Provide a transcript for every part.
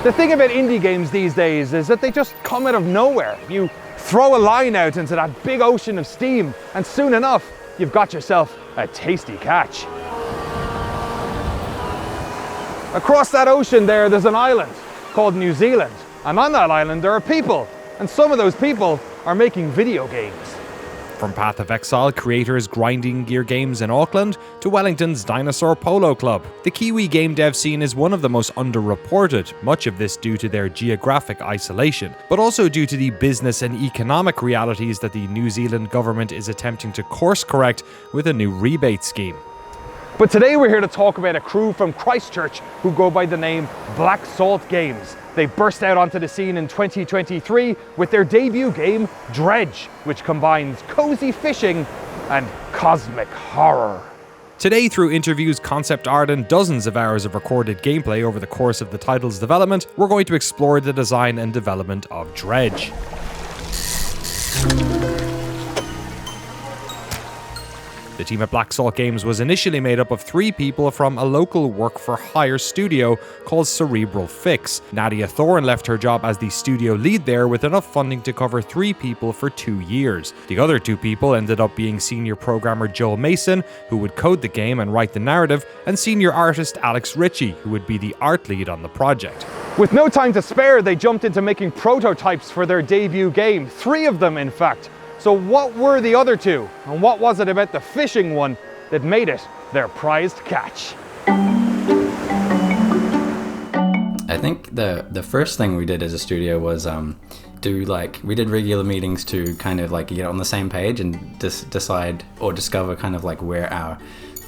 The thing about indie games these days is that they just come out of nowhere. You throw a line out into that big ocean of steam, and soon enough, you've got yourself a tasty catch. Across that ocean there's an island called New Zealand, and on that island there are people, and some of those people are making video games. From Path of Exile creators Grinding Gear Games in Auckland to Wellington's Dinosaur Polo Club, the Kiwi game dev scene is one of the most underreported, much of this due to their geographic isolation, but also due to the business and economic realities that the New Zealand government is attempting to course correct with a new rebate scheme. But today we're here to talk about a crew from Christchurch who go by the name Black Salt Games. They burst out onto the scene in 2023 with their debut game, Dredge, which combines cozy fishing and cosmic horror. Today, through interviews, concept art, and dozens of hours of recorded gameplay over the course of the title's development, we're going to explore the design and development of Dredge. The team at Black Salt Games was initially made up of 3 people from a local work-for-hire studio called Cerebral Fix. Nadia Thorne left her job as the studio lead there with enough funding to cover 3 people for 2 years. The other 2 people ended up being senior programmer Joel Mason, who would code the game and write the narrative, and senior artist Alex Ritchie, who would be the art lead on the project. With no time to spare, they jumped into making prototypes for their debut game, 3 of them in fact. So what were the other 2, and what was it about the fishing one that made it their prized catch? I think the first thing we did as a studio was we did regular meetings to kind of like get on the same page and decide or discover kind of like where our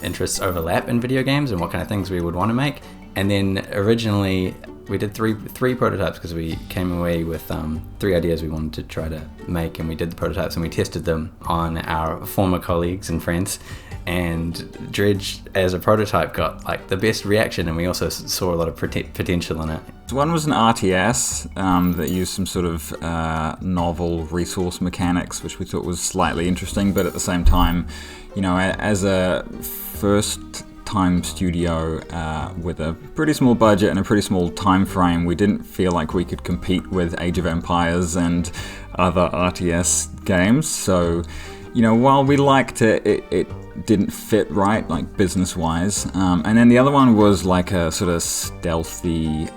interests overlap in video games and what kind of things we would want to make. And then originally we did three prototypes because we came away with 3 ideas we wanted to try to make, and we did the prototypes and we tested them on our former colleagues and friends. And Dredge as a prototype got like the best reaction, and we also saw a lot of potential in it. One was an RTS that used some sort of novel resource mechanics, which we thought was slightly interesting, but at the same time, you know, as a first-time studio with a pretty small budget and a pretty small time frame, we didn't feel like we could compete with Age of Empires and other RTS games. So, you know, while we liked it, it didn't fit right, like business-wise. And then the other one was like a sort of stealthy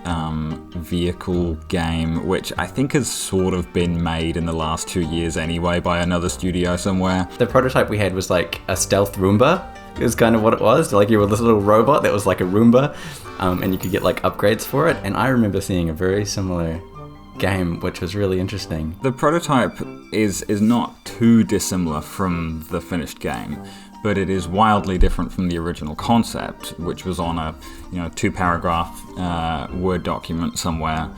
vehicle game, which I think has sort of been made in the last 2 years anyway by another studio somewhere. The prototype we had was like a stealth Roomba, is kind of what it was. Like you were this little robot that was like a Roomba, and you could get like upgrades for it. And I remember seeing a very similar game, which was really interesting. The prototype is not too dissimilar from the finished game, but it is wildly different from the original concept, which was on a 2-paragraph Word document somewhere.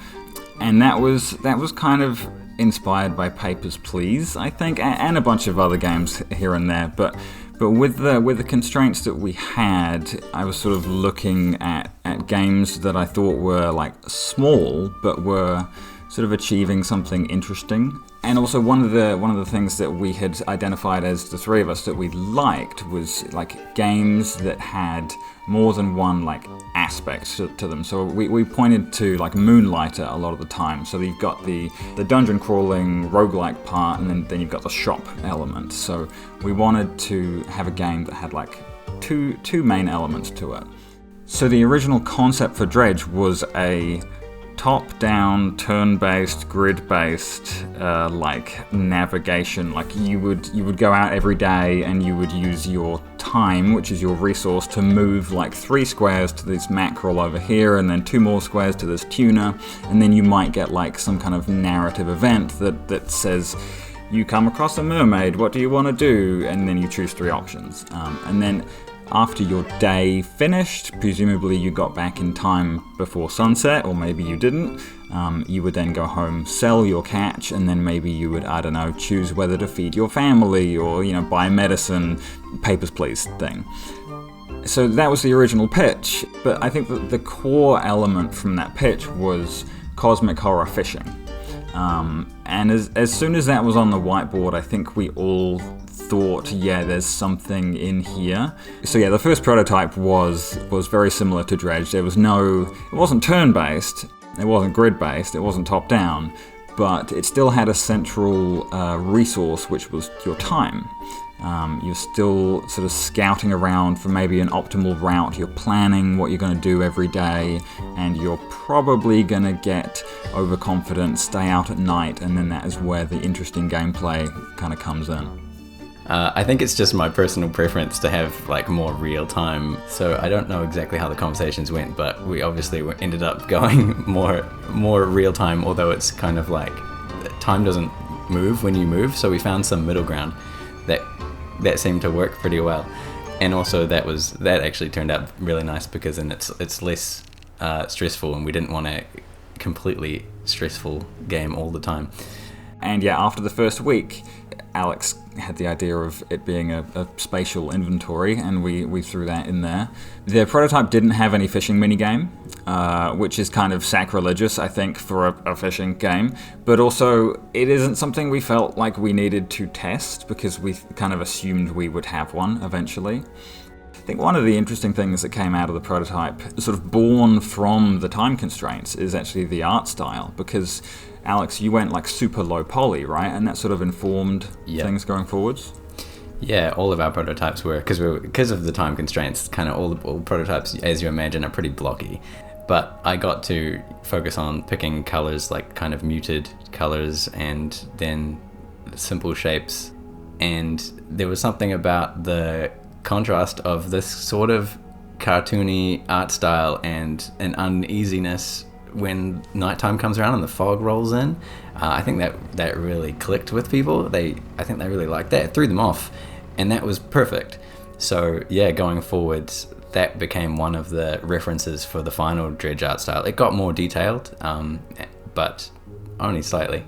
And that was kind of inspired by Papers, Please, I think, and a bunch of other games here and there. But with the constraints that we had, I was sort of looking at games that I thought were like small, but were sort of achieving something interesting. And also one of the things that we had identified as the 3 of us that we liked was like games that had more than one like aspect to them. So we pointed to like Moonlighter a lot of the time. So you've got the dungeon crawling roguelike part, and then you've got the shop element. So we wanted to have a game that had like two main elements to it. So the original concept for Dredge was a top-down, turn-based, grid-based, like navigation. Like you would go out every day and you would use your time, which is your resource, to move like 3 squares to this mackerel over here, and then 2 more squares to this tuna, and then you might get like some kind of narrative event that says, you come across a mermaid, what do you want to do? And then you choose 3 options, and then after your day finished, presumably you got back in time before sunset, or maybe you didn't, you would then go home, sell your catch, and then maybe you would, I don't know, choose whether to feed your family or, buy medicine, Papers, Please thing. So that was the original pitch, but I think that the core element from that pitch was cosmic horror fishing. And as soon as that was on the whiteboard, I think we all thought, yeah, there's something in here. So yeah, the first prototype was very similar to Dredge. It wasn't turn-based, It wasn't grid-based, it wasn't top-down, but it still had a central resource, which was your time. You're still sort of scouting around for maybe an optimal route, you're planning what you're going to do every day, and you're probably going to get overconfident, stay out at night, and then that is where the interesting gameplay kind of comes in. I think it's just my personal preference to have like more real time. So I don't know exactly how the conversations went, but we obviously ended up going more real time, although it's kind of like time doesn't move when you move. So we found some middle ground that seemed to work pretty well. And also that actually turned out really nice because then it's less stressful, and we didn't want a completely stressful game all the time. And yeah, after the first week, Alex had the idea of it being a spatial inventory, and we threw that in there. The prototype didn't have any fishing minigame, which is kind of sacrilegious, I think, for a fishing game. But also, it isn't something we felt like we needed to test, because we kind of assumed we would have one eventually. I think one of the interesting things that came out of the prototype, sort of born from the time constraints, is actually the art style, because Alex, you went like super low poly, right? And that sort of informed things going forwards? Yeah, all of our prototypes were, because of the time constraints, kind of all prototypes, as you imagine, are pretty blocky. But I got to focus on picking colors, like kind of muted colors, and then simple shapes. And there was something about the contrast of this sort of cartoony art style and an uneasiness when nighttime comes around and the fog rolls in. I think that really clicked with people. I think they really liked that. It threw them off, and that was perfect. So yeah, going forwards, that became one of the references for the final Dredge art style. It got more detailed, but only slightly.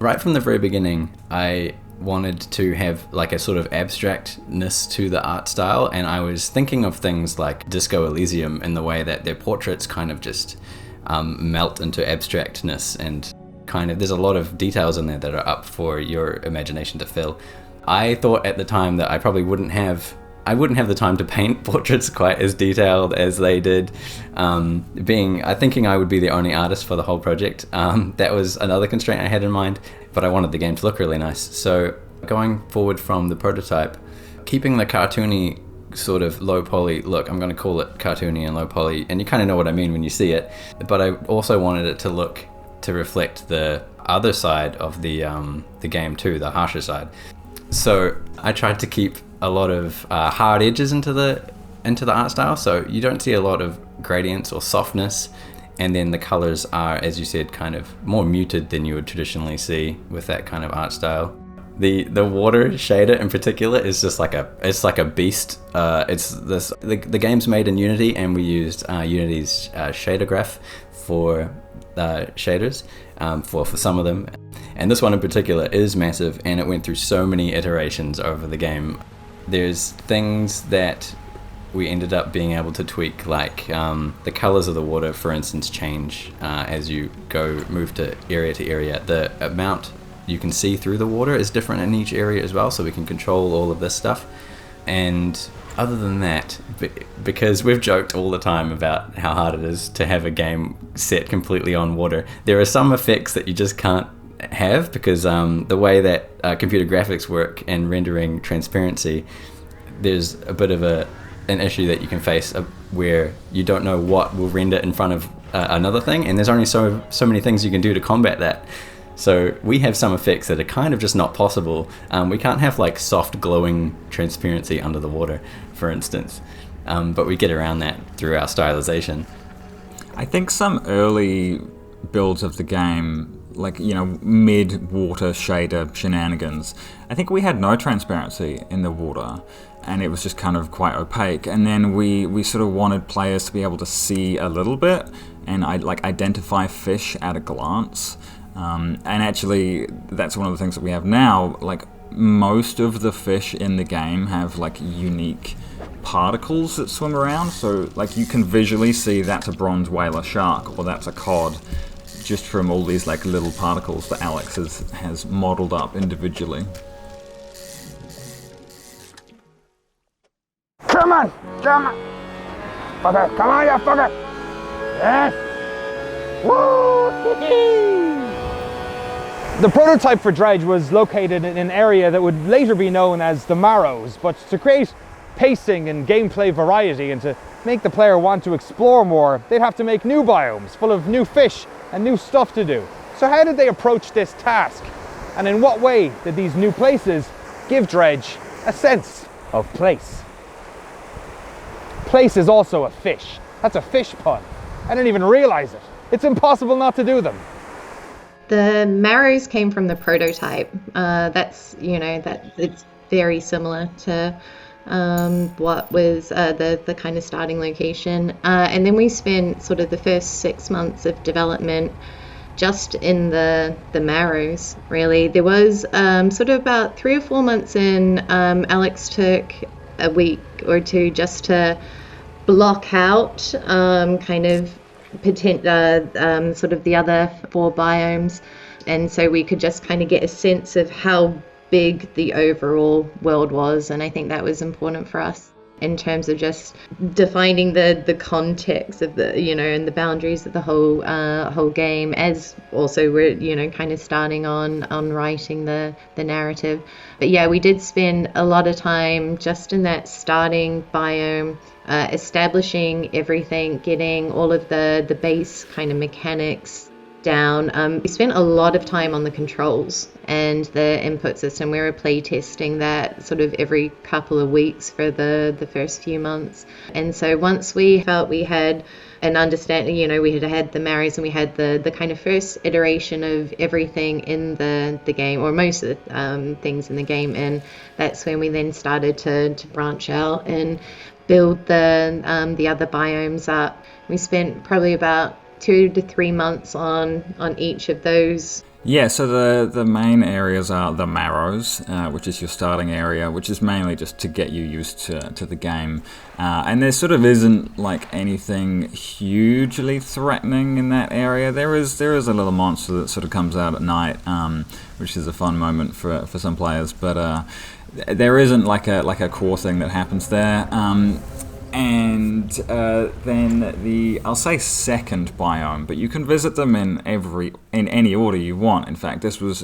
Right from the very beginning, I wanted to have like a sort of abstractness to the art style, and I was thinking of things like Disco Elysium in the way that their portraits kind of just melt into abstractness, and kind of there's a lot of details in there that are up for your imagination to fill. I thought at the time that I probably wouldn't have the time to paint portraits quite as detailed as they did. Thinking I would be the only artist for the whole project. That was another constraint I had in mind, but I wanted the game to look really nice. So going forward from the prototype, keeping the cartoony sort of low poly look, I'm going to call it cartoony and low poly, and you kind of know what I mean when you see it, but I also wanted it to reflect the other side of the game too, the harsher side. So I tried to keep a lot of hard edges into the art style, so you don't see a lot of gradients or softness, and then the colors are, as you said, kind of more muted than you would traditionally see with that kind of art style. The water shader in particular is just like a beast. The game's made in Unity, and we used Unity's shader graph for shaders for some of them. And this one in particular is massive, and it went through so many iterations over the game. There's things that we ended up being able to tweak, like the colors of the water, for instance, change as you move to area. The amount you can see through the water is different in each area as well, so we can control all of this stuff. And other than that, because we've joked all the time about how hard it is to have a game set completely on water, there are some effects that you just can't have, because the way that computer graphics work and rendering transparency, there's a bit of an issue that you can face where you don't know what will render in front of another thing, and there's only so many things you can do to combat that. So we have some effects that are kind of just not possible. We can't have like soft glowing transparency under the water, for instance, but we get around that through our stylization. I think some early builds of the game, like, mid-water shader shenanigans, I think we had no transparency in the water, and it was just kind of quite opaque. And then we sort of wanted players to be able to see a little bit and identify fish at a glance. And actually, that's one of the things that we have now. Like, most of the fish in the game have like unique particles that swim around, so like you can visually see that's a bronze whaler shark or that's a cod, just from all these like little particles that Alex has modeled up individually. Come on! Okay, come on, you fucker! Yes! The prototype for Dredge was located in an area that would later be known as the Marrows, but to create pacing and gameplay variety and to make the player want to explore more, they'd have to make new biomes full of new fish and new stuff to do. So how did they approach this task? And in what way did these new places give Dredge a sense of place? Place is also a fish. That's a fish pun. I didn't even realize it. It's impossible not to do them. The Marrows came from the prototype. That's, it's very similar to what was the kind of starting location. And then we spent sort of the first 6 months of development just in the Marrows, really. There was sort of about 3 or 4 months in, Alex took a week or two just to block out kind of sort of the other 4 biomes, and so we could just kind of get a sense of how big the overall world was. And I think that was important for us in terms of just defining the context of the, and the boundaries of the whole game, as also we're kind of starting on writing the narrative. But yeah, we did spend a lot of time just in that starting biome, establishing everything, getting all of the base kind of mechanics down. We spent a lot of time on the controls and the input system. We were play testing that sort of every couple of weeks for the first few months. And so once we felt we had an understanding, we had the Marrows and we had the kind of first iteration of everything in the game, or most of the things in the game, and that's when we then started to branch out and build the other biomes up. We spent probably about 2 to 3 months on each of those. Yeah, so the main areas are the Marrows, which is your starting area, which is mainly just to get you used to the game. And there sort of isn't like anything hugely threatening in that area. There is a little monster that sort of comes out at night, which is a fun moment for some players, but there isn't like a core thing that happens there. And then I'll say second biome, but you can visit them in any order you want. In fact, this was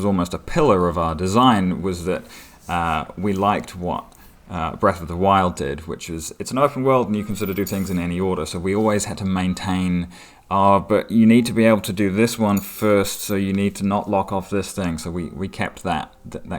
almost a pillar of our design, was that we liked what Breath of the Wild did, which is it's an open world and you can sort of do things in any order. So we always had to maintain, but you need to be able to do this one first, so you need to not lock off this thing. So we kept that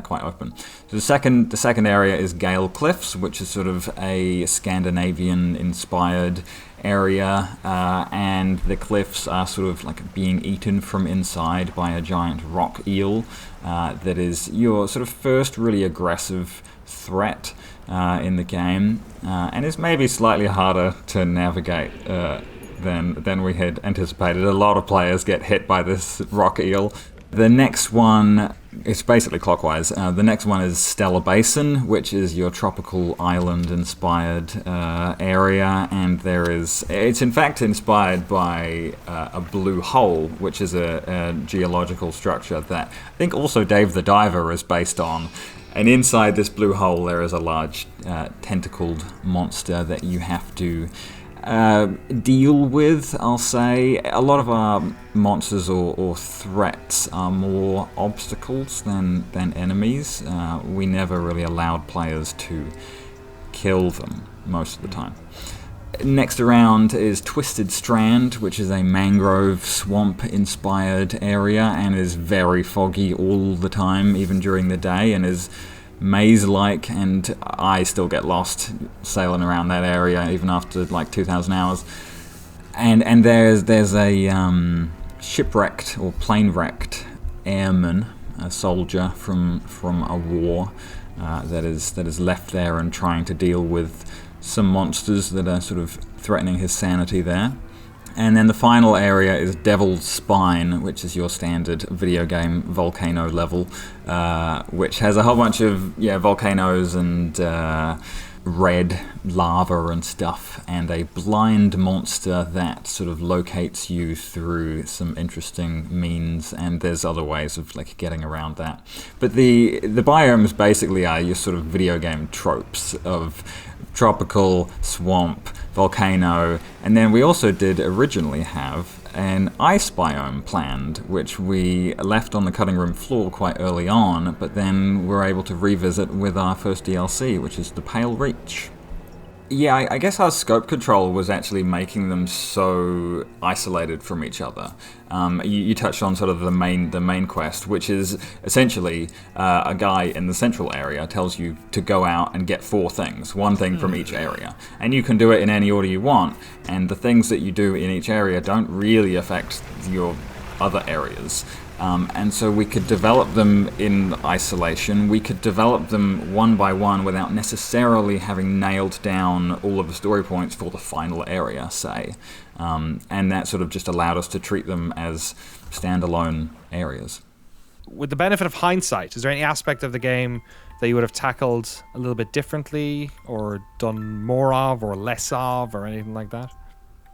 quite open. So the second area is Gale Cliffs, which is sort of a Scandinavian-inspired area, and the cliffs are sort of like being eaten from inside by a giant rock eel. That is your sort of first really aggressive threat in the game, and is maybe slightly harder to navigate than we had anticipated. A lot of players get hit by this rock eel. The next one, it's basically clockwise. The next one is Stellar Basin, which is your tropical island-inspired area, and it's in fact inspired by a blue hole, which is a geological structure that I think also Dave the Diver is based on. And inside this blue hole there is a large tentacled monster that you have to deal with, I'll say. A lot of our monsters or threats are more obstacles than enemies. We never really allowed players to kill them most of the time. Next around is Twisted Strand, which is a mangrove swamp-inspired area and is very foggy all the time, even during the day, and is maze-like, and I still get lost sailing around that area even after like 2,000 hours. And there's a shipwrecked or plane-wrecked airman, a soldier from a war that is left there and trying to deal with some monsters that are sort of threatening his sanity there. And then the final area is Devil's Spine, which is your standard video game volcano level, which has a whole bunch of volcanoes and red lava and stuff, and a blind monster that sort of locates you through some interesting means, and there's other ways of like getting around that. But the biomes basically are your sort of video game tropes of tropical, swamp, volcano, and then we also did originally have an ice biome planned, which we left on the cutting room floor quite early on, but then were able to revisit with our first DLC, which is the Pale Reach. Yeah, I guess our scope control was actually making them so isolated from each other. You touched on sort of the main quest, which is essentially a guy in the central area tells you to go out and get 4 things, one thing from each area. And you can do it in any order you want, and the things that you do in each area don't really affect your other areas. And so we could develop them in isolation. We could develop them one by one without necessarily having nailed down all of the story points for the final area, say. And that sort of just allowed us to treat them as standalone areas. With the benefit of hindsight, is there any aspect of the game that you would have tackled a little bit differently or done more of or less of or anything like that?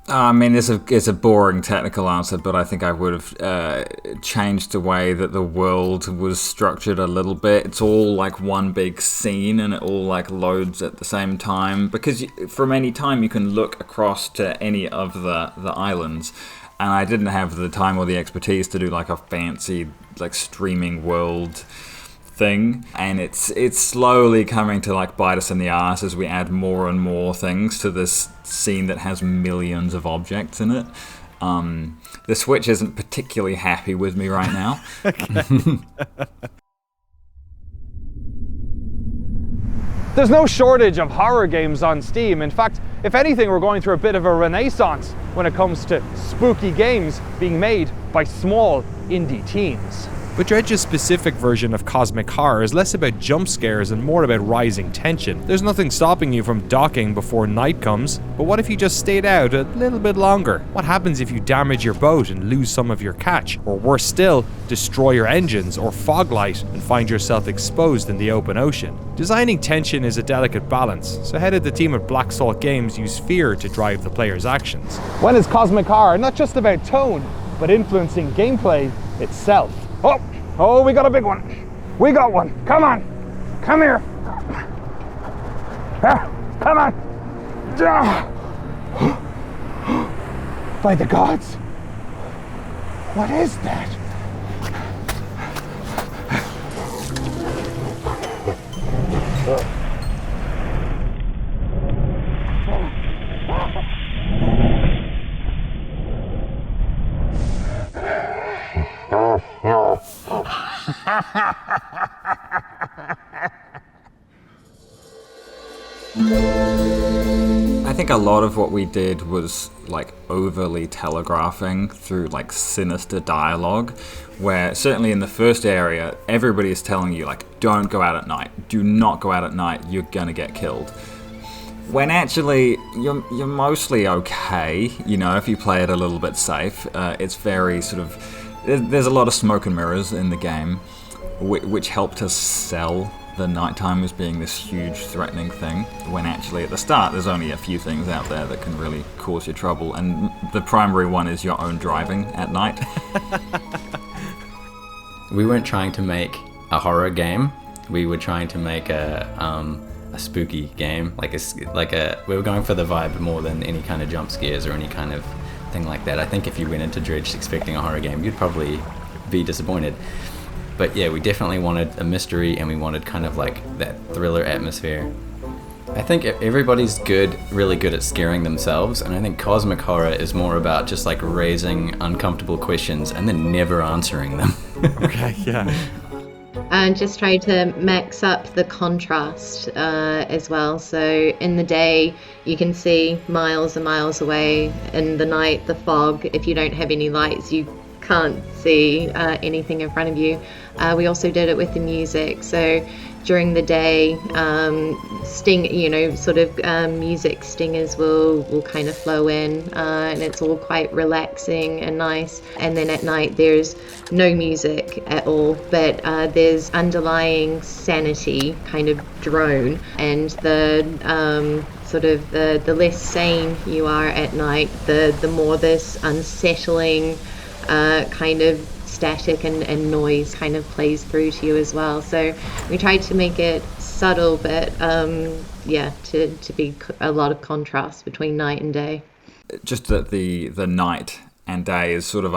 I mean, it's a boring technical answer, but I think I would have changed the way that the world was structured a little bit. It's all like one big scene, and it all like loads at the same time. Because from any time you can look across to any of the islands, and I didn't have the time or the expertise to do like a fancy like streaming world thing, and it's slowly coming to like bite us in the ass as we add more and more things to this scene that has millions of objects in it. The Switch isn't particularly happy with me right now. There's no shortage of horror games on Steam. In fact, if anything, we're going through a bit of a renaissance when it comes to spooky games being made by small indie teams. But Dredge's specific version of cosmic horror is less about jump scares and more about rising tension. There's nothing stopping you from docking before night comes, but what if you just stayed out a little bit longer? What happens if you damage your boat and lose some of your catch? Or worse still, destroy your engines or fog light and find yourself exposed in the open ocean? Designing tension is a delicate balance, so how did the team at Black Salt Games use fear to drive the player's actions? When is cosmic horror not just about tone, but influencing gameplay itself? Oh, we got a big one. We got one. Come on. Come here. Come on. By the gods. What is that? I think a lot of what we did was like overly telegraphing through like sinister dialogue, where certainly in the first area everybody is telling you like, don't go out at night, do not go out at night, you're gonna get killed. When actually you're mostly okay, you know, if you play it a little bit safe. It's very sort of, there's a lot of smoke and mirrors in the game, which helped us sell the nighttime as being this huge threatening thing, when actually at the start there's only a few things out there that can really cause you trouble, and the primary one is your own driving at night. We weren't trying to make a horror game. We were trying to make a spooky game, we were going for the vibe more than any kind of jump scares or any kind of thing like that. I think if you went into Dredge expecting a horror game, you'd probably be disappointed. But yeah, we definitely wanted a mystery, and we wanted kind of like that thriller atmosphere. I think everybody's really good at scaring themselves, and I think cosmic horror is more about just like raising uncomfortable questions and then never answering them. Okay, yeah. And just try to max up the contrast as well. So in the day, you can see miles and miles away. In the night, the fog, if you don't have any lights, you can't see anything in front of you. We also did it with the music. So during the day, music stingers will kind of flow in, and it's all quite relaxing and nice. And then at night there's no music at all, but there's underlying sanity kind of drone, and the less sane you are at night, the more this unsettling kind of static and noise kind of plays through to you as well. So we tried to make it subtle, but to be a lot of contrast between night and day. Just that the night and day is sort of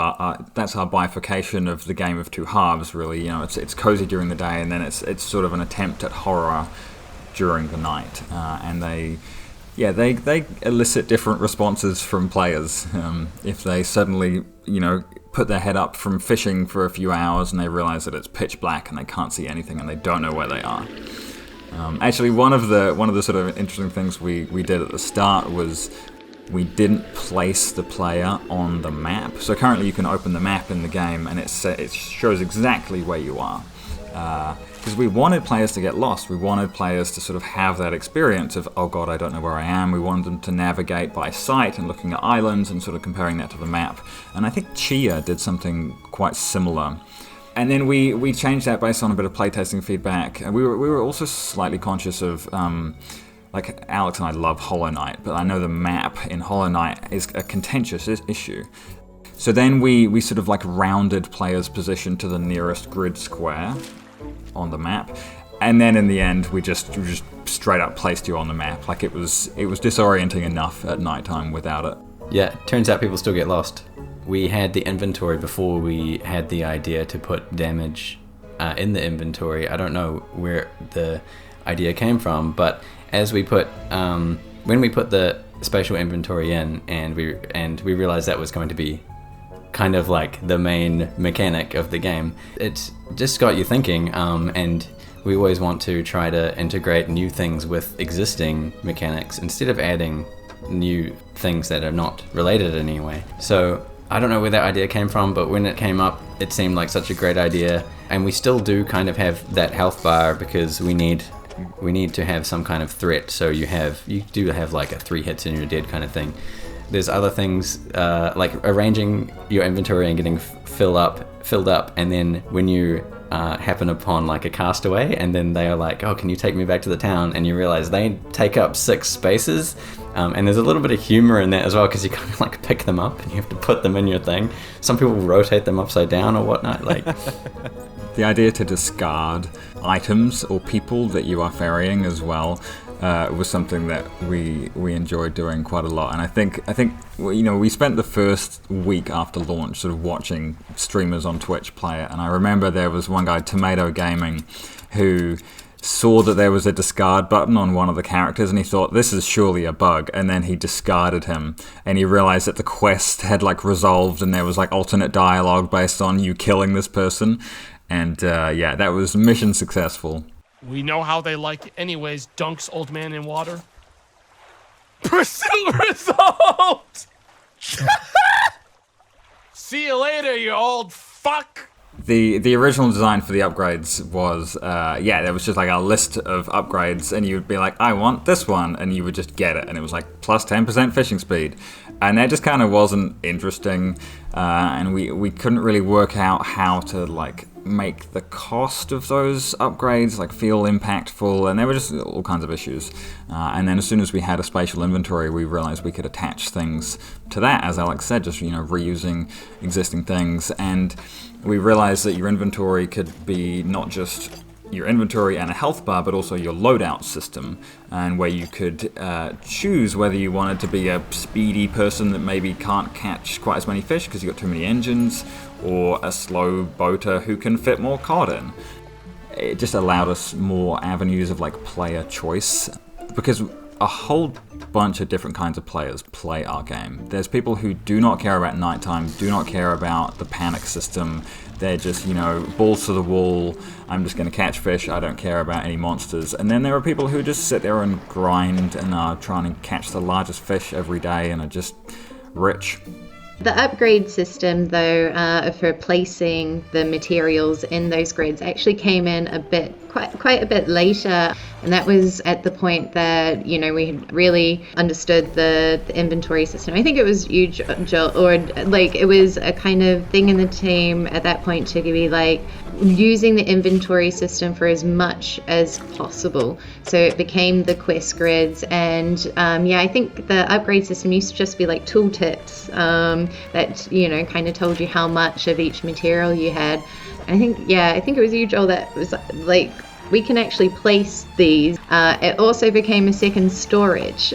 that's our bifurcation of the game of two halves, really. It's cozy during the day, and then it's sort of an attempt at horror during the night, and they elicit different responses from players. If they suddenly put their head up from fishing for a few hours and they realize that it's pitch black and they can't see anything and they don't know where they are. Actually, one of the sort of interesting things we did at the start was we didn't place the player on the map. So currently you can open the map in the game and it shows exactly where you are. Because we wanted players to get lost. We wanted players to sort of have that experience of, oh god, I don't know where I am. We wanted them to navigate by sight and looking at islands and sort of comparing that to the map. And I think Chia did something quite similar. And then we changed that based on a bit of playtesting feedback. And we were also slightly conscious of, like Alex and I love Hollow Knight, but I know the map in Hollow Knight is a contentious issue. So then we sort of like rounded players' position to the nearest grid square on the map, and then in the end we just straight up placed you on the map. Like it was disorienting enough at nighttime without it. Yeah, turns out people still get lost. We had the inventory before we had the idea to put damage in the inventory. I don't know where the idea came from, but as we put when we put the spatial inventory in, and we realized that was going to be kind of like the main mechanic of the game, it just got you thinking, and we always want to try to integrate new things with existing mechanics instead of adding new things that are not related in any way. So I don't know where that idea came from, but when it came up, it seemed like such a great idea, and we still do kind of have that health bar because we need to have some kind of threat. So you do have like a 3 hits and you're dead kind of thing. There's other things like arranging your inventory and getting filled up, and then when you happen upon like a castaway, and then they are like, oh, can you take me back to the town? And you realize they take up 6 spaces, and there's a little bit of humor in that as well, because you kind of like pick them up and you have to put them in your thing. Some people rotate them upside down or whatnot. Like the idea to discard items or people that you are ferrying as well was something that we enjoyed doing quite a lot. And I think we spent the first week after launch sort of watching streamers on Twitch play it, and I remember there was one guy, Tomato Gaming, who saw that there was a discard button on one of the characters and he thought, this is surely a bug, and then he discarded him and he realized that the quest had like resolved and there was like alternate dialogue based on you killing this person, and that was mission successful. We know how they like it anyways, dunks old man in water. Pursuit result! See you later, you old fuck! The original design for the upgrades was, there was just like a list of upgrades, and you would be like, I want this one, and you would just get it, and it was like plus 10% fishing speed. And that just kind of wasn't interesting, and we couldn't really work out how to like make the cost of those upgrades like feel impactful, and there were just all kinds of issues. And then as soon as we had a spatial inventory, we realized we could attach things to that, as Alex said, just reusing existing things. And we realized that your inventory could be not just your inventory and a health bar, but also your loadout system, and where you could choose whether you wanted to be a speedy person that maybe can't catch quite as many fish because you've got too many engines, or a slow boater who can fit more cod in. It just allowed us more avenues of like player choice, because a whole bunch of different kinds of players play our game. There's people who do not care about nighttime, do not care about the panic system. They're just, balls to the wall. I'm just going to catch fish. I don't care about any monsters. And then there are people who just sit there and grind and are trying to catch the largest fish every day and are just rich. The upgrade system, though, for placing the materials in those grids actually came in quite a bit later, and that was at the point that we had really understood the inventory system. I think it was you, Joel, or like it was a kind of thing in the team at that point to be like, using the inventory system for as much as possible. So it became the quest grids, and I think the upgrade system used to just be like tooltips that kind of told you how much of each material you had. I think it was you, Joel, that was like, we can actually place these. It also became a second storage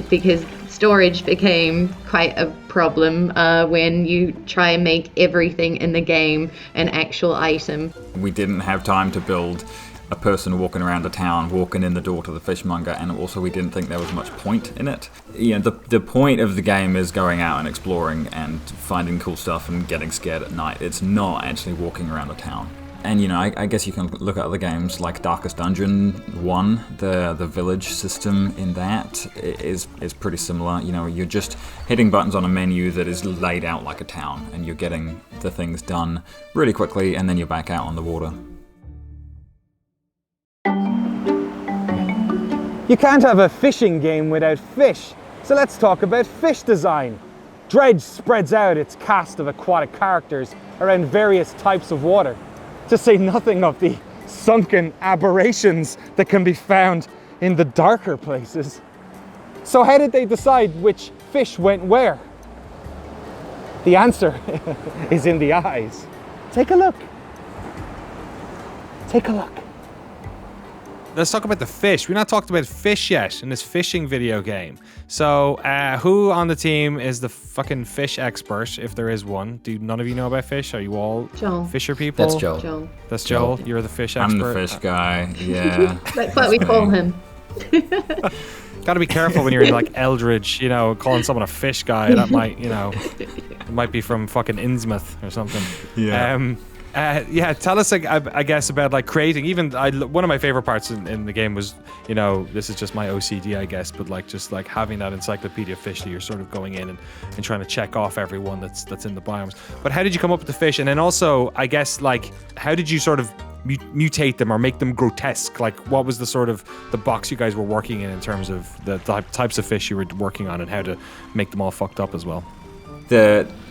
because storage became quite a problem when you try and make everything in the game an actual item. We didn't have time to build a person walking around the town, walking in the door to the fishmonger, and also we didn't think there was much point in it. The point of the game is going out and exploring and finding cool stuff and getting scared at night. It's not actually walking around the town. And I guess you can look at other games like Darkest Dungeon 1, the village system in that is pretty similar. You're just hitting buttons on a menu that is laid out like a town, and you're getting the things done really quickly, and then you're back out on the water. You can't have a fishing game without fish, so let's talk about fish design. Dredge spreads out its cast of aquatic characters around various types of water, to say nothing of the sunken aberrations that can be found in the darker places. So how did they decide which fish went where? The answer is in the eyes. Take a look. Take a look. Let's talk about the fish. We've not talked about fish yet in this fishing video game. So, who on the team is the fucking fish expert, if there is one? Do none of you know about fish? Are you all Joel. fisher people? That's Joel. That's Joel. You're the fish expert. I'm the fish guy, yeah. That's what we call him. Got to be careful when you're in like Eldridge, calling someone a fish guy. That might, it might be from fucking Innsmouth or something. Yeah. Tell us, I guess, about like creating. One of my favorite parts in the game was, this is just my OCD, I guess, but like just like having that encyclopedia fish that you're sort of going in and trying to check off everyone that's in the biomes. But how did you come up with the fish? And then also, I guess, like, how did you sort of mutate them or make them grotesque? Like, what was the sort of the box you guys were working in terms of the types of fish you were working on and how to make them all fucked up as well?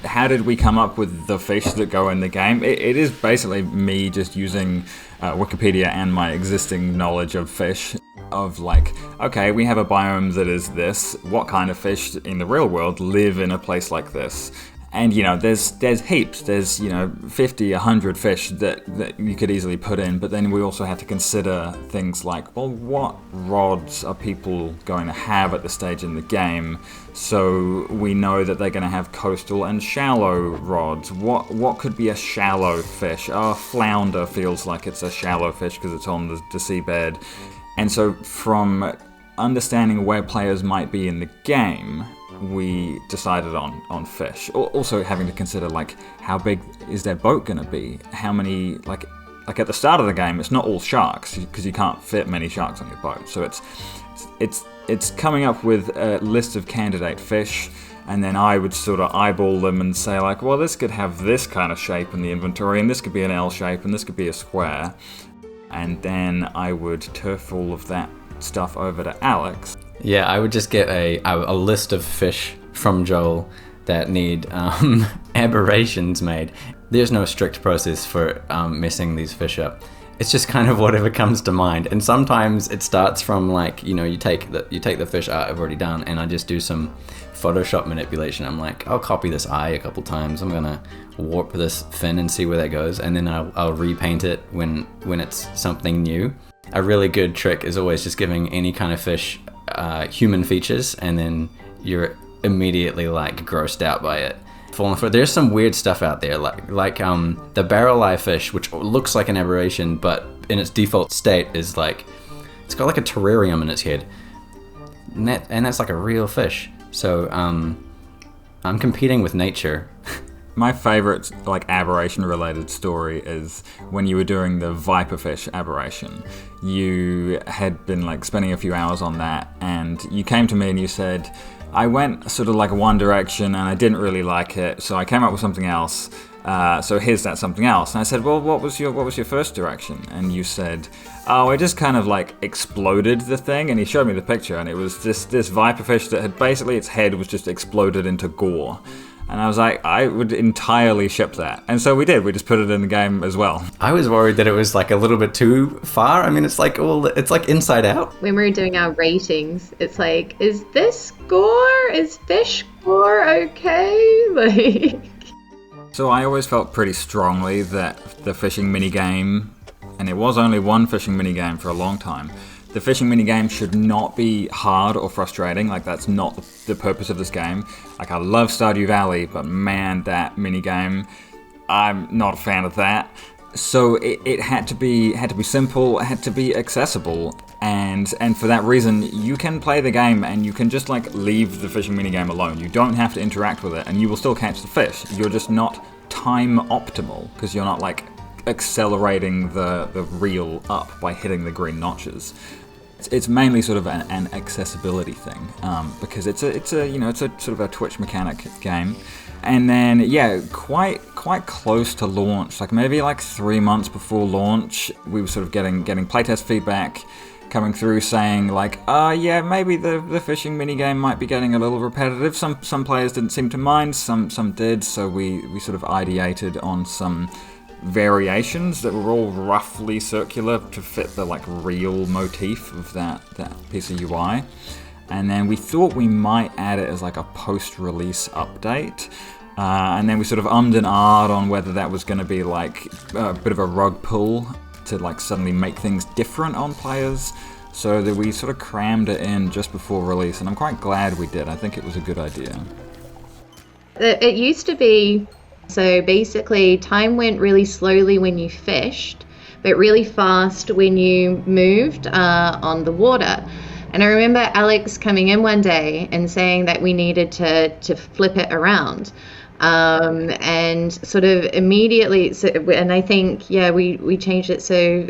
How did we come up with the fish that go in the game? It is basically me just using Wikipedia and my existing knowledge of fish, of like, okay, we have a biome that is this. What kind of fish in the real world live in a place like this? And there's heaps. There's 50, 100 fish that you could easily put in. But then we also had to consider things like, well, what rods are people going to have at the stage in the game? So we know that they're going to have coastal and shallow rods. What could be a shallow fish? A flounder feels like it's a shallow fish because it's on the seabed. And so from understanding where players might be in the game, we decided on fish. Also having to consider like how big is their boat going to be? How many like at the start of the game, it's not all sharks because you can't fit many sharks on your boat. So it's coming up with a list of candidate fish, and then I would sort of eyeball them and say like, well, this could have this kind of shape in the inventory, and this could be an L shape, and this could be a square, and then I would turf all of that stuff over to Alex. Yeah, I would just get a list of fish from Joel that need aberrations made. There's no strict process for messing these fish up. It's just kind of whatever comes to mind. And sometimes it starts from like, you take the fish art I've already done, and I just do some Photoshop manipulation. I'm like, I'll copy this eye a couple times. I'm gonna warp this fin and see where that goes, and then I'll repaint it when it's something new. A really good trick is always just giving any kind of fish human features, and then you're immediately like grossed out by it. Falling for there's some weird stuff out there, like the barrel eye fish, which looks like an aberration, but in its default state is like it's got like a terrarium in its head, and that's like a real fish. So I'm competing with nature. My favorite like aberration related story is when you were doing the viperfish aberration. You had been like spending a few hours on that, and you came to me and you said, I went sort of like one direction and I didn't really like it, so I came up with something else. So here's that something else. And I said, well, what was your first direction? And you said, oh, I just kind of like exploded the thing. And he showed me the picture, and it was this viperfish that had basically its head was just exploded into gore. And I was like, I would entirely ship that. And so we did. We just put it in the game as well. I was worried that it was like a little bit too far. I mean, it's like Inside Out. When we were doing our ratings, it's like, is this gore? Is fish gore okay? Like... So I always felt pretty strongly that the fishing minigame, and it was only one fishing minigame for a long time, the fishing minigame should not be hard or frustrating. Like, that's not the purpose of this game. Like, I love Stardew Valley, but man, that minigame, I'm not a fan of that. So it had to be simple, it had to be accessible, and for that reason, you can play the game and you can just like leave the fishing minigame alone. You don't have to interact with it, and you will still catch the fish. You're just not time optimal because you're not like accelerating the reel up by hitting the green notches. It's mainly sort of an accessibility thing, because it's a sort of a Twitch mechanic game. And then, yeah, quite close to launch, like maybe like 3 months before launch, we were sort of getting playtest feedback coming through saying like, yeah, maybe the fishing minigame might be getting a little repetitive. Some players didn't seem to mind, some did, so we sort of ideated on some variations that were all roughly circular to fit the like real motif of that piece of UI. And then we thought we might add it as like a post-release update. And then we sort of ummed and ahed on whether that was going to be like a bit of a rug pull to like suddenly make things different on players. So that we sort of crammed it in just before release, and I'm quite glad we did. I think it was a good idea. It used to be, so basically time went really slowly when you fished, but really fast when you moved on the water. And I remember Alex coming in one day and saying that we needed to flip it around. And sort of immediately, and I think, yeah, we changed it. So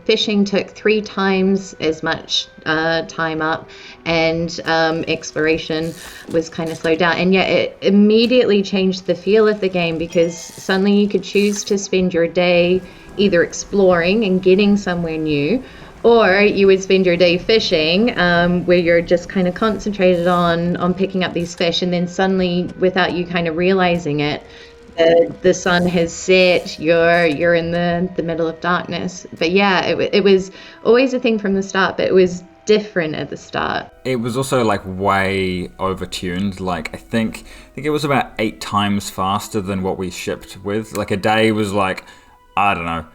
fishing took 3 times as much time up, and exploration was kind of slowed down. And yet it immediately changed the feel of the game, because suddenly you could choose to spend your day either exploring and getting somewhere new, or you would spend your day fishing, where you're just kind of concentrated on picking up these fish, and then suddenly, without you kind of realizing it, the sun has set, you're in the middle of darkness. But yeah, it was always a thing from the start, but it was different at the start. It was also like way overtuned. Like I think it was about 8 times faster than what we shipped with. Like a day was like, I don't know,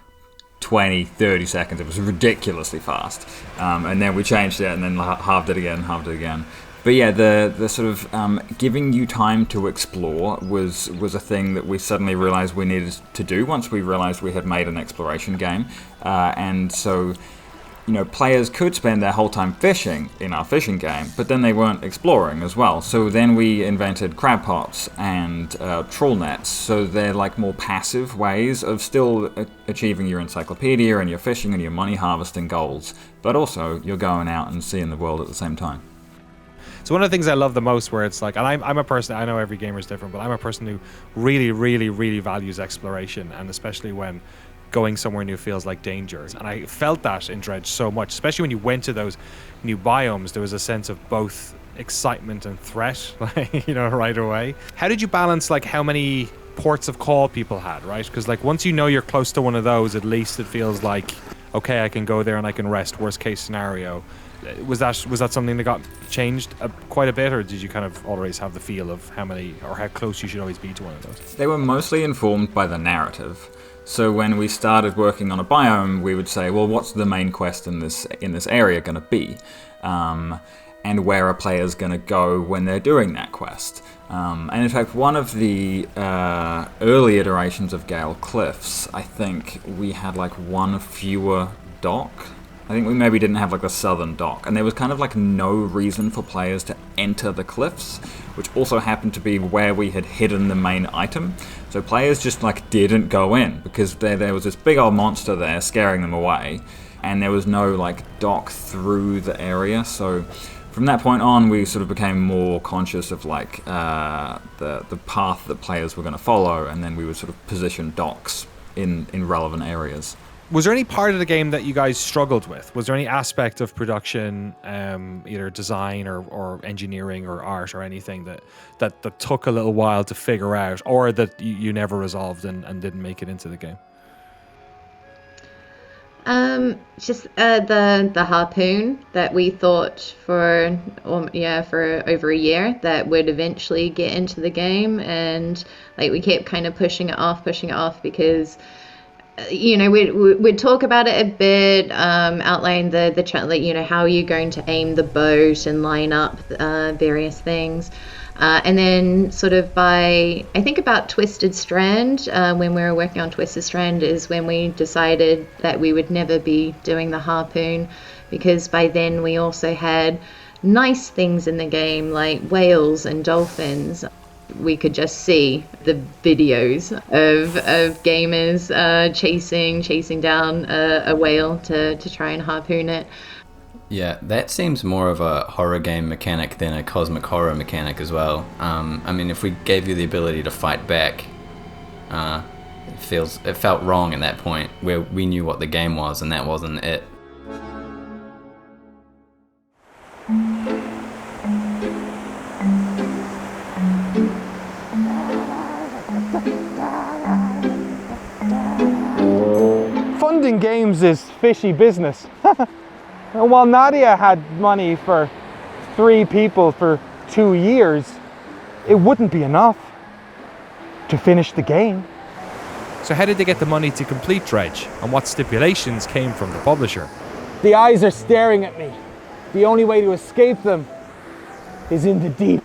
20, 30 seconds. It was ridiculously fast. And then we changed it and then halved it again. But yeah, the sort of giving you time to explore was a thing that we suddenly realized we needed to do once we realized we had made an exploration game. And so, you know, players could spend their whole time fishing in our fishing game, but then they weren't exploring as well. So then we invented crab pots and trawl nets. So they're like more passive ways of still achieving your encyclopedia and your fishing and your money harvesting goals, but also you're going out and seeing the world at the same time. So one of the things I love the most, where it's like, and I'm a person, I know every gamer is different, but I'm a person who really, really, really values exploration, and especially when going somewhere new feels like danger. And I felt that in Dredge so much, especially when you went to those new biomes. There was a sense of both excitement and threat, like, you know, right away. How did you balance like how many ports of call people had, right? Because like once you know you're close to one of those, at least it feels like, okay, I can go there and I can rest, worst case scenario. Was that something that got changed quite a bit, or did you kind of always have the feel of how many or how close you should always be to one of those? They were mostly informed by the narrative. So when we started working on a biome, we would say, well, what's the main quest in this area going to be? And where are players going to go when they're doing that quest? And in fact, one of the early iterations of Gale Cliffs, I think we had like one fewer dock. I think we maybe didn't have like the southern dock, and there was kind of like no reason for players to enter the cliffs, which also happened to be where we had hidden the main item. So players just like didn't go in because there was this big old monster there scaring them away, and there was no like dock through the area. So from that point on, we sort of became more conscious of like the path that players were going to follow, and then we would sort of position docks in relevant areas. Was there any part of the game that you guys struggled with? Was there any aspect of production, either design or engineering or art or anything that took a little while to figure out, or that you never resolved and didn't make it into the game? Just the harpoon that we thought for over a year that would eventually get into the game, and like we kept kind of pushing it off because we'd talk about it a bit, outline the how you're going to aim the boat and line up various things. And then sort of I think about Twisted Strand, when we were working on Twisted Strand is when we decided that we would never be doing the harpoon, because by then we also had nice things in the game like whales and dolphins. We could just see the videos of gamers chasing down a whale to try and harpoon it. Yeah, that seems more of a horror game mechanic than a cosmic horror mechanic as well. I mean, if we gave you the ability to fight back, it felt wrong at that point, where we knew what the game was and that wasn't it. Funding games is fishy business. And while Nadia had money for 3 people for 2 years, it wouldn't be enough to finish the game. So how did they get the money to complete Dredge, and what stipulations came from the publisher? The eyes are staring at me. The only way to escape them is in the deep.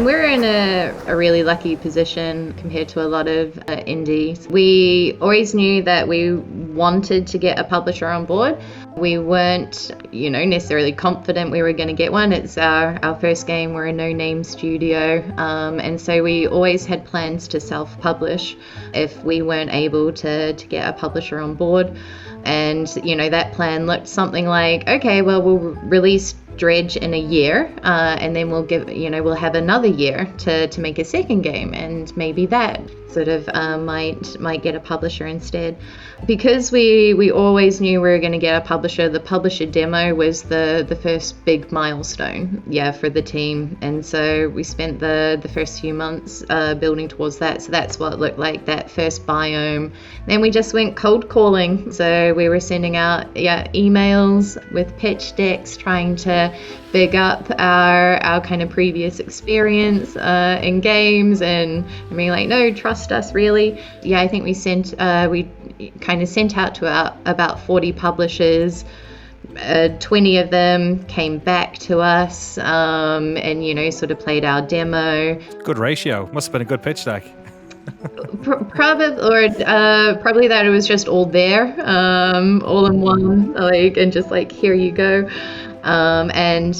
We're in a really lucky position compared to a lot of indies. We always knew that we wanted to get a publisher on board. We weren't, necessarily confident we were going to get one. It's our first game. We're a no-name studio, and so we always had plans to self-publish if we weren't able to get a publisher on board. And that plan looked something like, okay, well, we'll release Dredge in a year, and then we'll have another year to make a second game, and maybe that sort of might get a publisher instead. Because we always knew we were going to get a publisher, the publisher demo was the first big milestone, for the team. And so we spent the first few months building towards that. So that's what it looked like, that first biome. Then we just went cold calling. So we were sending out emails with pitch decks, trying to big up our kind of previous experience in games, and being like, no, trust us, really. I think we kind of sent out to about 40 publishers. 20 of them came back to us, and sort of played our demo. Good ratio. Must have been a good pitch deck. Probably that it was just all there, all in one, and just here you go. And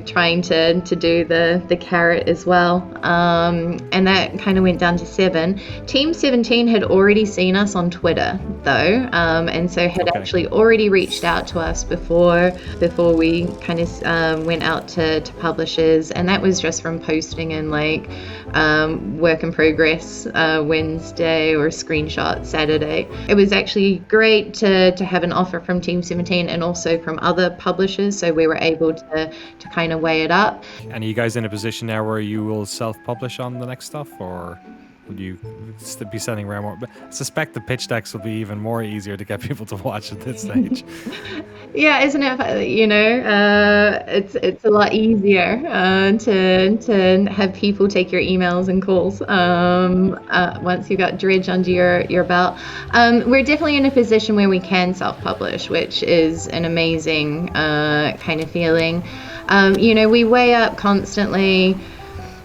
trying to do the carrot as well, and that kind of went down to 7. Team 17 had already seen us on Twitter though, and so had actually already reached out to us before we kind of went out to publishers, and that was just from posting in work in progress Wednesday or screenshot Saturday. It was actually great to have an offer from Team 17 and also from other publishers, so we were able to kind of weigh it up. And are you guys in a position now where you will self-publish on the next stuff, or would you be sending around more? But I suspect the pitch decks will be even more easier to get people to watch at this stage. Yeah, isn't it? It's a lot easier to have people take your emails and calls once you've got Dredge under your belt. We're definitely in a position where we can self-publish, which is an amazing kind of feeling. We weigh up constantly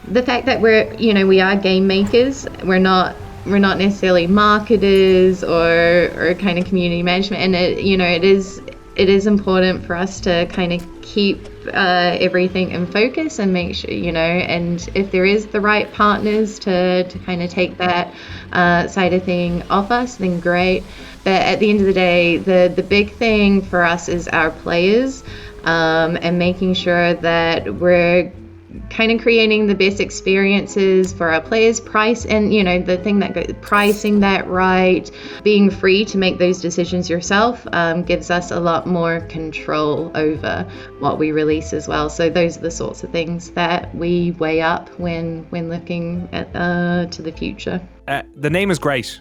the fact that we are game makers. We're not necessarily marketers or kind of community management, and it is important for us to kind of keep everything in focus and make sure, and if there is the right partners to kind of take that side of thing off us, then great. But at the end of the day, the big thing for us is our players, and making sure that we're kind of creating the best experiences for our players, the thing that pricing that right, being free to make those decisions yourself gives us a lot more control over what we release as well. So those are the sorts of things that we weigh up when looking at to the future. The name is great.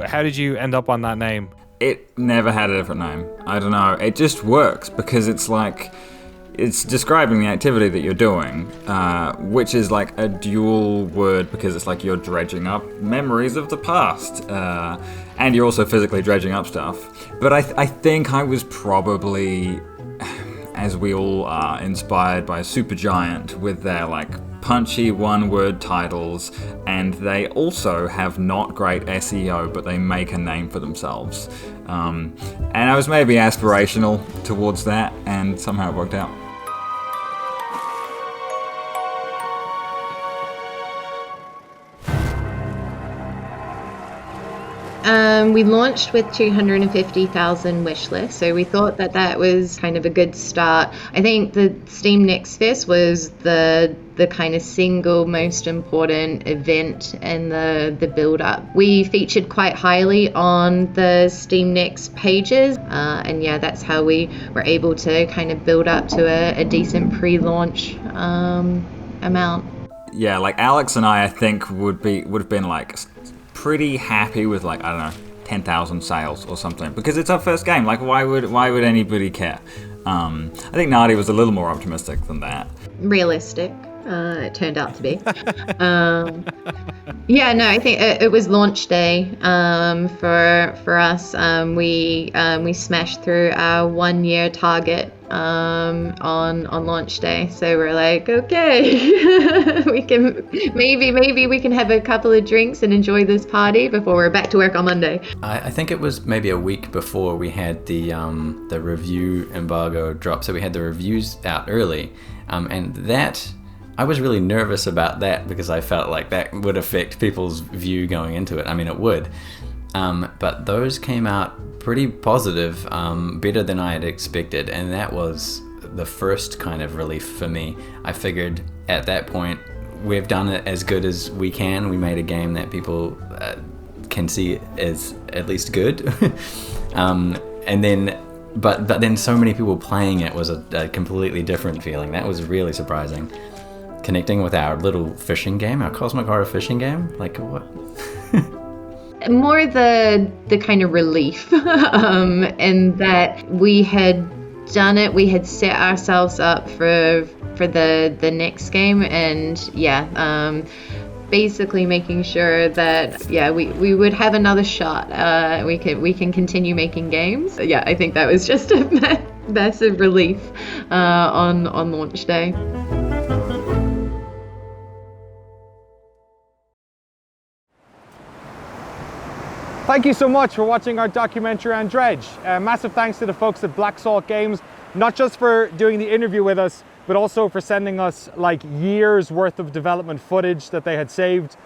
How did you end up on that name? It never had a different name. I don't know. It just works because it's describing the activity that you're doing, which is like a dual word because it's like you're dredging up memories of the past, and you're also physically dredging up stuff. But I think I was probably, as we all are, inspired by Supergiant with their like punchy one-word titles, and they also have not great SEO, but they make a name for themselves. And I was maybe aspirational towards that, and somehow it worked out. We launched with 250,000 wish list, so we thought that was kind of a good start. I think the Steam Next Fest was the kind of single most important event in the build-up. We featured quite highly on the Steam Next pages, and yeah, that's how we were able to kind of build up to a decent pre-launch amount. Yeah, like Alex and I think would have been like pretty happy with like, I don't know, 10,000 sales or something, because it's our first game. Like, why would anybody care? I think Nadi was a little more optimistic than that. Realistic, it turned out to be. Yeah, no, I think it was launch day for us. We smashed through our 1 year target on launch day, so we're like, okay, we can maybe we can have a couple of drinks and enjoy this party before we're back to work on Monday. I think it was maybe a week before we had the review embargo drop, so we had the reviews out early, and that I was really nervous about that because I felt like that would affect people's view going into it. I mean, it would. But those came out pretty positive, better than I had expected, and that was the first kind of relief for me. I figured at that point, we've done it as good as we can. We made a game that people can see as at least good. But then so many people playing it was a completely different feeling. That was really surprising. Connecting with our little fishing game, our Cosmic Horror fishing game, like what? More the kind of relief, and that we had done it. We had set ourselves up for the next game, and yeah, basically making sure that we would have another shot. We can continue making games. Yeah, I think that was just a massive relief on launch day. Thank you so much for watching our documentary on Dredge. Massive thanks to the folks at Black Salt Games, not just for doing the interview with us, but also for sending us like years worth of development footage that they had saved.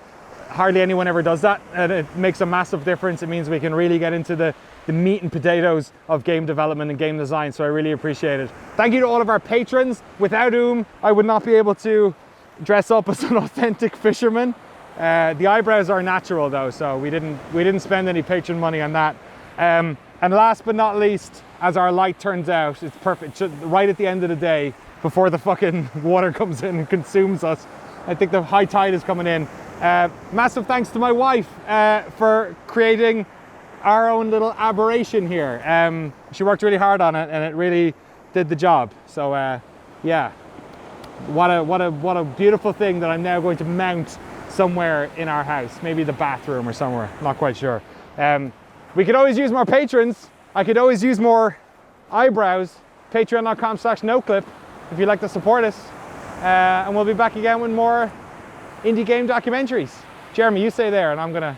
Hardly anyone ever does that, and it makes a massive difference. It means we can really get into the meat and potatoes of game development and game design, so I really appreciate it. Thank you to all of our patrons, without whom I would not be able to dress up as an authentic fisherman. The eyebrows are natural though, so we didn't spend any patron money on that. And last but not least, as our light turns out, it's perfect, right at the end of the day, before the fucking water comes in and consumes us. I think the high tide is coming in. Massive thanks to my wife for creating our own little aberration here. She worked really hard on it, and it really did the job. So yeah, what a beautiful thing that I'm now going to mount somewhere in our house, maybe the bathroom or somewhere, not quite sure. We could always use more patrons. I could always use more eyebrows. Patreon.com/Noclip if you'd like to support us. And we'll be back again with more indie game documentaries. Jeremy, you stay there, and I'm gonna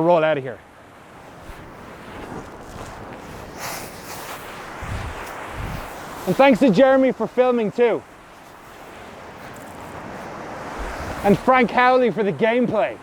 roll out of here. And thanks to Jeremy for filming too. And Frank Howley for the gameplay.